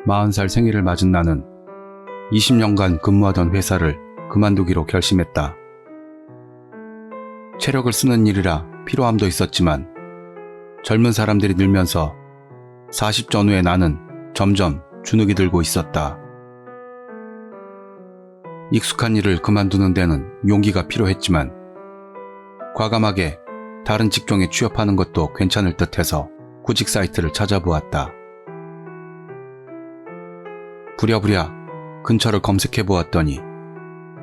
40살 생일을 맞은 나는 20년간 근무하던 회사를 그만두기로 결심했다. 체력을 쓰는 일이라 피로함도 있었지만 젊은 사람들이 늘면서 40 전후의 나는 점점 주눅이 들고 있었다. 익숙한 일을 그만두는 데는 용기가 필요했지만 과감하게 다른 직종에 취업하는 것도 괜찮을 듯해서 구직 사이트를 찾아보았다. 부랴부랴 근처를 검색해 보았더니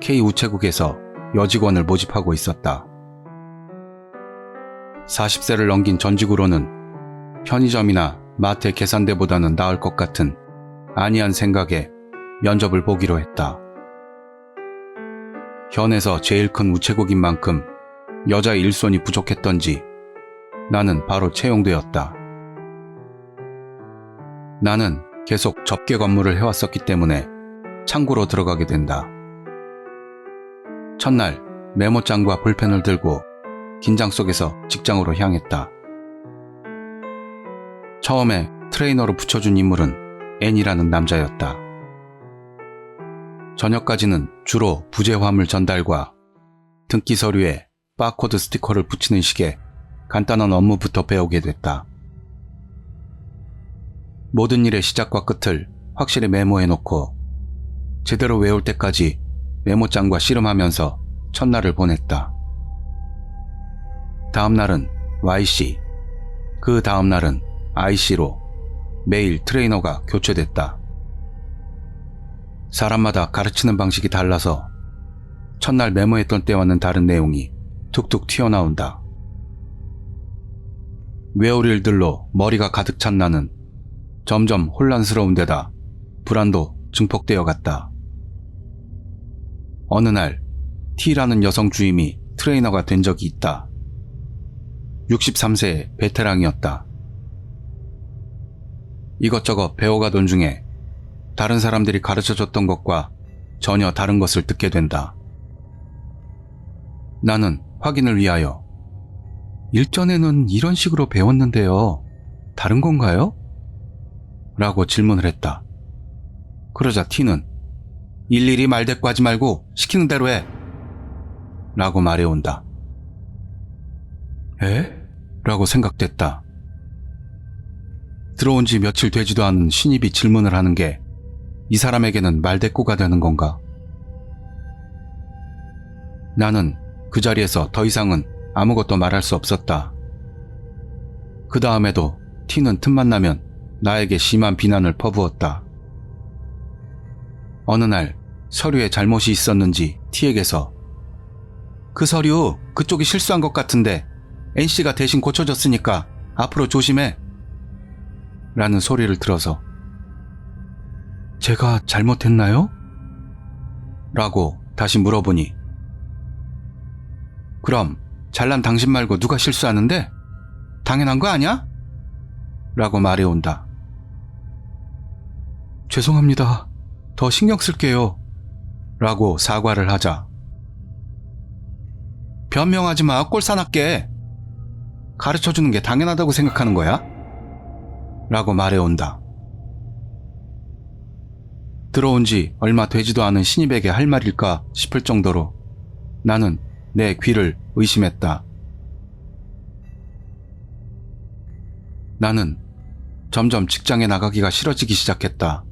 K 우체국에서 여직원을 모집하고 있었다. 40세를 넘긴 전직으로는 편의점이나 마트의 계산대보다는 나을 것 같은 안이한 생각에 면접을 보기로 했다. 현에서 제일 큰 우체국인 만큼 여자의 일손이 부족했던지 나는 바로 채용되었다. 나는 계속 접개 업무를 해왔었기 때문에 창구로 들어가게 된다. 첫날 메모장과 볼펜을 들고 긴장 속에서 직장으로 향했다. 처음에 트레이너로 붙여준 인물은 N이라는 남자였다. 저녁까지는 주로 부재 화물 전달과 등기 서류에 바코드 스티커를 붙이는 식의 간단한 업무부터 배우게 됐다. 모든 일의 시작과 끝을 확실히 메모해놓고 제대로 외울 때까지 메모장과 씨름하면서 첫날을 보냈다. 다음날은 YC, 그 다음날은 IC로 매일 트레이너가 교체됐다. 사람마다 가르치는 방식이 달라서 첫날 메모했던 때와는 다른 내용이 툭툭 튀어나온다. 외울 일들로 머리가 가득 찬 나는 점점 혼란스러운 데다 불안도 증폭되어 갔다. 어느 날 T라는 여성 주임이 트레이너가 된 적이 있다. 63세의 베테랑이었다. 이것저것 배워가던 중에 다른 사람들이 가르쳐줬던 것과 전혀 다른 것을 듣게 된다. 나는 확인을 위하여 일전에는 이런 식으로 배웠는데요. 다른 건가요? 라고 질문을 했다. 그러자 T는 일일이 말대꾸하지 말고 시키는 대로 해. 라고 말해온다. 에? 라고 생각됐다. 들어온 지 며칠 되지도 않은 신입이 질문을 하는 게 이 사람에게는 말대꾸가 되는 건가? 나는 그 자리에서 더 이상은 아무것도 말할 수 없었다. 그 다음에도 T는 틈만 나면 나에게 심한 비난을 퍼부었다. 어느 날 서류에 잘못이 있었는지 T에게서 그 서류 그쪽이 실수한 것 같은데 NC가 대신 고쳐줬으니까 앞으로 조심해 라는 소리를 들어서 제가 잘못했나요? 라고 다시 물어보니 그럼 잘난 당신 말고 누가 실수하는데? 당연한 거 아니야? 라고 말해온다. 죄송합니다. 더 신경 쓸게요. 라고 사과를 하자 변명하지 마. 꼴사납게. 가르쳐주는 게 당연하다고 생각하는 거야? 라고 말해온다. 들어온 지 얼마 되지도 않은 신입에게 할 말일까 싶을 정도로 나는 내 귀를 의심했다. 나는 점점 직장에 나가기가 싫어지기 시작했다.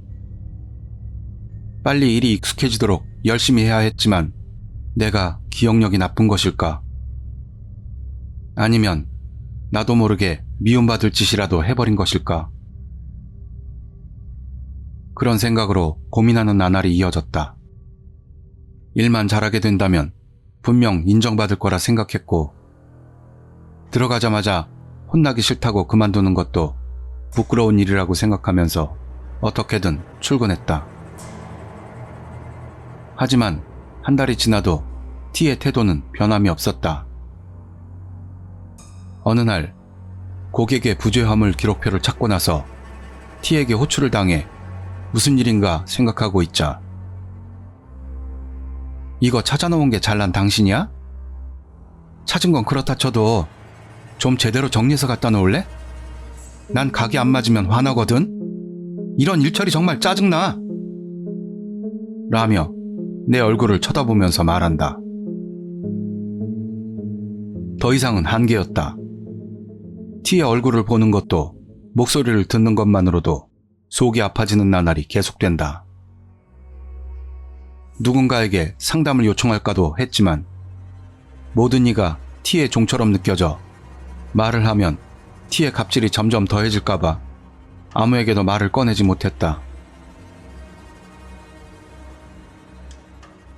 빨리 일이 익숙해지도록 열심히 해야 했지만 내가 기억력이 나쁜 것일까? 아니면 나도 모르게 미움받을 짓이라도 해버린 것일까? 그런 생각으로 고민하는 나날이 이어졌다. 일만 잘하게 된다면 분명 인정받을 거라 생각했고 들어가자마자 혼나기 싫다고 그만두는 것도 부끄러운 일이라고 생각하면서 어떻게든 출근했다. 하지만 한 달이 지나도 T의 태도는 변함이 없었다. 어느 날 고객의 부재 화물 기록표를 찾고 나서 T에게 호출을 당해 무슨 일인가 생각하고 있자 이거 찾아놓은 게 잘난 당신이야? 찾은 건 그렇다 쳐도 좀 제대로 정리해서 갖다 놓을래? 난 각이 안 맞으면 화나거든? 이런 일처리 정말 짜증나! 라며 내 얼굴을 쳐다보면서 말한다. 더 이상은 한계였다. T의 얼굴을 보는 것도 목소리를 듣는 것만으로도 속이 아파지는 나날이 계속된다. 누군가에게 상담을 요청할까도 했지만 모든 이가 T의 종처럼 느껴져 말을 하면 T의 갑질이 점점 더해질까봐 아무에게도 말을 꺼내지 못했다.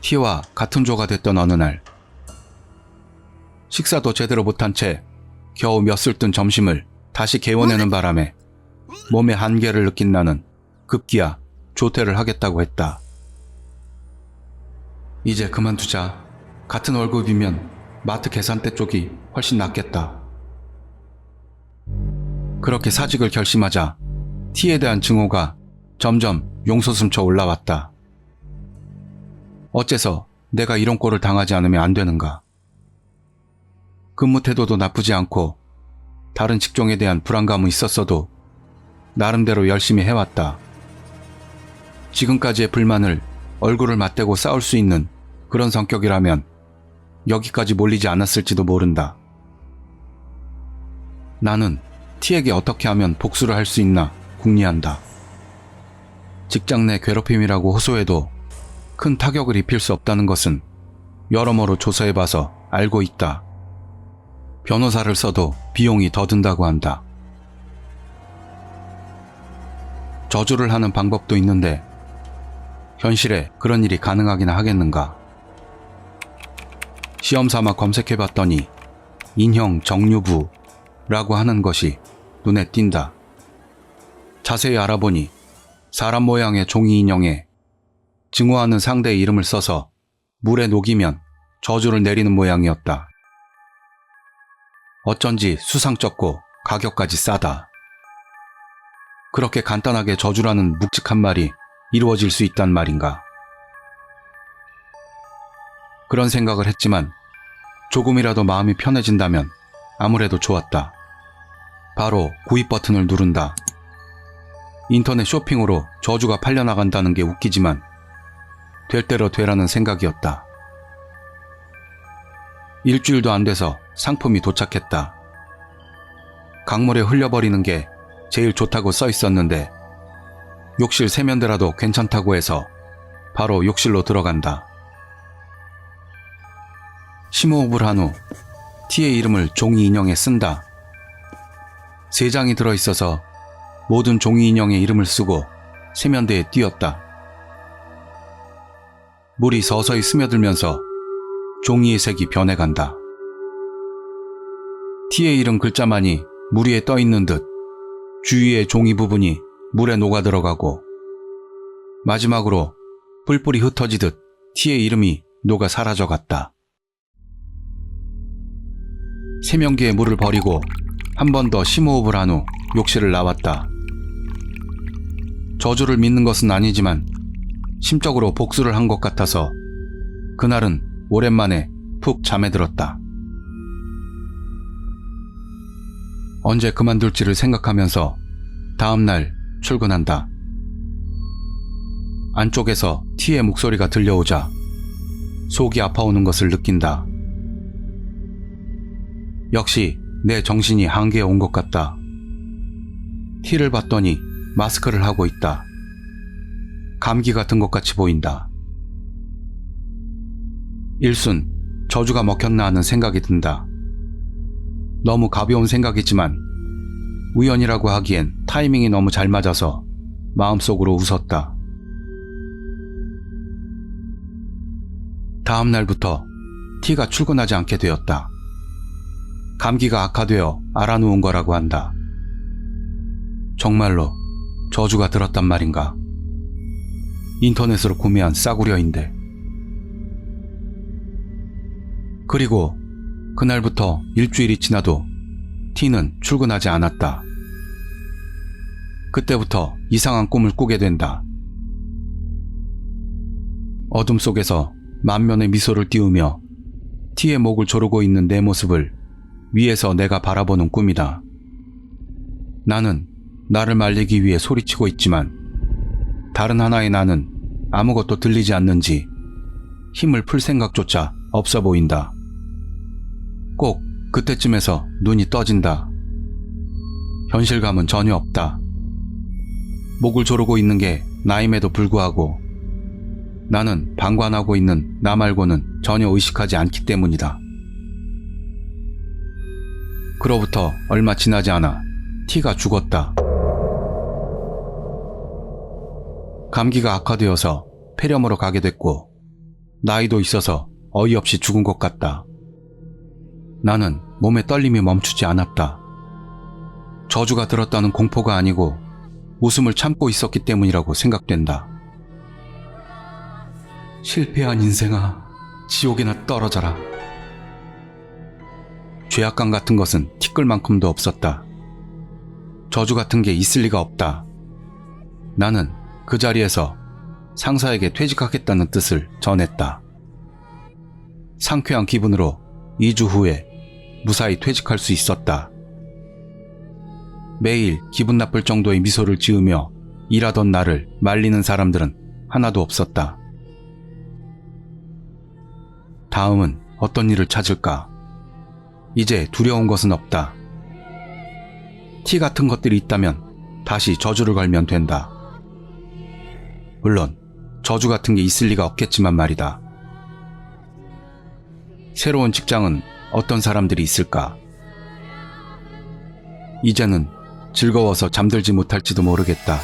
T와 같은 조가 됐던 어느 날, 식사도 제대로 못한 채 겨우 몇술 뜬 점심을 다시 개워내는 바람에 몸의 한계를 느낀 나는 급기야 조퇴를 하겠다고 했다. 이제 그만두자. 같은 월급이면 마트 계산대 쪽이 훨씬 낫겠다. 그렇게 사직을 결심하자 T에 대한 증오가 점점 용솟음쳐 올라왔다. 어째서 내가 이런 꼴을 당하지 않으면 안 되는가? 근무 태도도 나쁘지 않고 다른 직종에 대한 불안감은 있었어도 나름대로 열심히 해왔다. 지금까지의 불만을 얼굴을 맞대고 싸울 수 있는 그런 성격이라면 여기까지 몰리지 않았을지도 모른다. 나는 T에게 어떻게 하면 복수를 할 수 있나 궁리한다. 직장 내 괴롭힘이라고 호소해도 큰 타격을 입힐 수 없다는 것은 여러모로 조사해봐서 알고 있다. 변호사를 써도 비용이 더 든다고 한다. 저주를 하는 방법도 있는데 현실에 그런 일이 가능하긴 하겠는가? 시험삼아 검색해봤더니 인형 정류부라고 하는 것이 눈에 띈다. 자세히 알아보니 사람 모양의 종이 인형에 증오하는 상대의 이름을 써서 물에 녹이면 저주를 내리는 모양이었다. 어쩐지 수상쩍고 가격까지 싸다. 그렇게 간단하게 저주라는 묵직한 말이 이루어질 수 있단 말인가? 그런 생각을 했지만 조금이라도 마음이 편해진다면 아무래도 좋았다. 바로 구입 버튼을 누른다. 인터넷 쇼핑으로 저주가 팔려나간다는 게 웃기지만 될 대로 되라는 생각이었다. 일주일도 안 돼서 상품이 도착했다. 강물에 흘려버리는 게 제일 좋다고 써 있었는데 욕실 세면대라도 괜찮다고 해서 바로 욕실로 들어간다. 심호흡을 한 후 T의 이름을 종이 인형에 쓴다. 3장이 들어있어서 모든 종이 인형의 이름을 쓰고 세면대에 띄었다. 물이 서서히 스며들면서 종이의 색이 변해간다. T의 이름 글자만이 물 위에 떠있는 듯 주위의 종이 부분이 물에 녹아들어가고 마지막으로 뿔뿔이 흩어지듯 T의 이름이 녹아 사라져갔다. 세면기에 물을 버리고 한 번 더 심호흡을 한 후 욕실을 나왔다. 저주를 믿는 것은 아니지만 심적으로 복수를 한 것 같아서 그날은 오랜만에 푹 잠에 들었다. 언제 그만둘지를 생각하면서 다음날 출근한다. 안쪽에서 T의 목소리가 들려오자 속이 아파오는 것을 느낀다. 역시 내 정신이 한계에 온 것 같다. T를 봤더니 마스크를 하고 있다. 감기 같은 것 같이 보인다. 일순 저주가 먹혔나 하는 생각이 든다. 너무 가벼운 생각이지만 우연이라고 하기엔 타이밍이 너무 잘 맞아서 마음속으로 웃었다. 다음 날부터 T가 출근하지 않게 되었다. 감기가 악화되어 알아누운 거라고 한다. 정말로 저주가 들었단 말인가? 인터넷으로 구매한 싸구려인데. 그리고 그날부터 일주일이 지나도 T는 출근하지 않았다. 그때부터 이상한 꿈을 꾸게 된다. 어둠 속에서 만면의 미소를 띄우며 T의 목을 조르고 있는 내 모습을 위에서 내가 바라보는 꿈이다. 나는 나를 말리기 위해 소리치고 있지만 다른 하나의 나는 아무것도 들리지 않는지 힘을 풀 생각조차 없어 보인다. 꼭 그때쯤에서 눈이 떠진다. 현실감은 전혀 없다. 목을 조르고 있는 게 나임에도 불구하고 나는 방관하고 있는 나 말고는 전혀 의식하지 않기 때문이다. 그로부터 얼마 지나지 않아 T가 죽었다. 감기가 악화되어서 폐렴으로 가게 됐고 나이도 있어서 어이없이 죽은 것 같다. 나는 몸에 떨림이 멈추지 않았다. 저주가 들었다는 공포가 아니고 웃음을 참고 있었기 때문이라고 생각된다. 실패한 인생아, 지옥에나 떨어져라. 죄악감 같은 것은 티끌만큼도 없었다. 저주 같은 게 있을 리가 없다. 나는 그 자리에서 상사에게 퇴직하겠다는 뜻을 전했다. 상쾌한 기분으로 2주 후에 무사히 퇴직할 수 있었다. 매일 기분 나쁠 정도의 미소를 지으며 일하던 나를 말리는 사람들은 하나도 없었다. 다음은 어떤 일을 찾을까? 이제 두려운 것은 없다. 티 같은 것들이 있다면 다시 저주를 걸면 된다. 물론 저주 같은 게 있을 리가 없겠지만 말이다. 새로운 직장은 어떤 사람들이 있을까? 이제는 즐거워서 잠들지 못할지도 모르겠다.